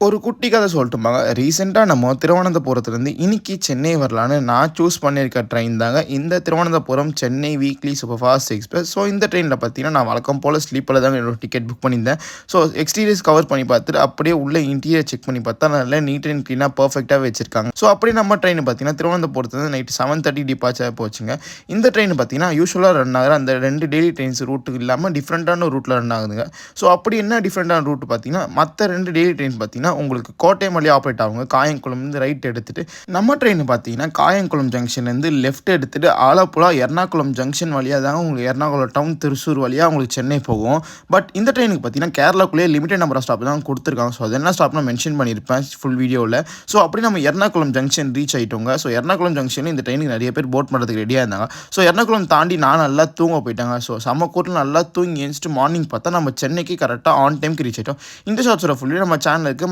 ஒரு குட்டி கதை சொல்லட்டுமாங்க. ரீசென்ட்டா நம்ம திருவனந்தபுரத்துலேருந்து இன்னைக்கு சென்னை வரலான்னு நான் சூஸ் பண்ணியிருக்க ட்ரெயின் தாங்க. இந்த Thiruvananthapuram Chennai weekly super fast express. So இந்த ட்ரெயினில பார்த்தீங்கன்னா, நான் வழக்கம் போல ஸ்லீப்பர்ல தாங்க என்னோட டிக்கெட் புக் பண்ணியிருந்தேன். ஸோ எக்ஸ்டீரியர்ஸ் கவர் பண்ணி பார்த்துட்டு, அப்படியே உள்ள இன்டீரியர் செக் பண்ணி பார்த்தா, நல்லா நீட் அண்ட் கிளீனா பெர்ஃபெக்ட்டா வச்சிருக்காங்க. ஸோ அப்படியே நம்ம ட்ரெயின் பார்த்தீங்கன்னா, திருவனந்தபுரத்துலேருந்து நைட் 7:30 டிபார்ச்சர் போச்சுங்க. இந்த ட்ரெயின் பார்த்தீங்கன்னா, யூசுவலா ரன் ஆகுற அந்த 2 டெய்லி ட்ரெயின்ஸ் ரூட் இல்லாம டிஃப்ரெண்ட்டான ரூட்ல ரன் ஆகுதுங்க. ஸோ அப்படி என்ன டிஃப்ரெண்ட்டான ரூட் பார்த்தீங்கன்னா, மத்த 2 டெய்லி ட்ரெயின் பார்த்தீங்கன்னா, உங்களுக்கு கோட்டயம் வழியா ஆப்ரேட் ஆகுங்க. காயங்குளம்லேருந்து ரைட் எடுத்துட்டு, நம்ம ட்ரெயின் பார்த்தீங்கன்னா காயங்குளம் ஜங்ஷன்லேருந்து லெஃப்ட் எடுத்துட்டு ஆலப்புழா, எர்ணாகுளம் ஜங்ஷன் வழியா தாங்க உங்களுக்கு எர்ணாகுளம் டவுன், திருச்சூர் வழியா உங்களுக்கு சென்னை போகும். பட் இந்த ட்ரெயினுக்கு பார்த்தீங்கன்னா கேரளாக்குள்ளேயே லிமிடெட் நம்பர் ஆஃப் ஸ்டாப் தான் குடுத்துருக்காங்க. ஸோ அது என்ன ஸ்டாப்னு மென்ஷன் பண்ணியிருப்பேன் ஃபுல் வீடியோல. ஸோ அப்படி நம்ம எர்ணாகுளம் ஜங்ஷன் ரீச் ஆயிட்டோங்க. ஸோ எர்ணாகுளம் ஜங்ஷன்ல இந்த ட்ரெயினுக்கு நிறைய பேர் போட் பண்ணுறதுக்கு ரெடியா இருந்தாங்க. ஸோ எர்ணாகுளம் தாண்டி நான் நல்லா தூங்க போயிட்டேங்க. ஸோ செம்ம கூட்டல நல்லா தூங்கி எழுந்துட்டு மார்னிங் பார்த்தா நம்ம சென்னைக்கு கரெக்ட்டா ஆன் டைம்க்கு ரீச் ஆயிட்டோம். இந்த ஷார்ட்ஸோட ஃபுல் வீடியோ நம்ம சேனல்ல இருக்கு.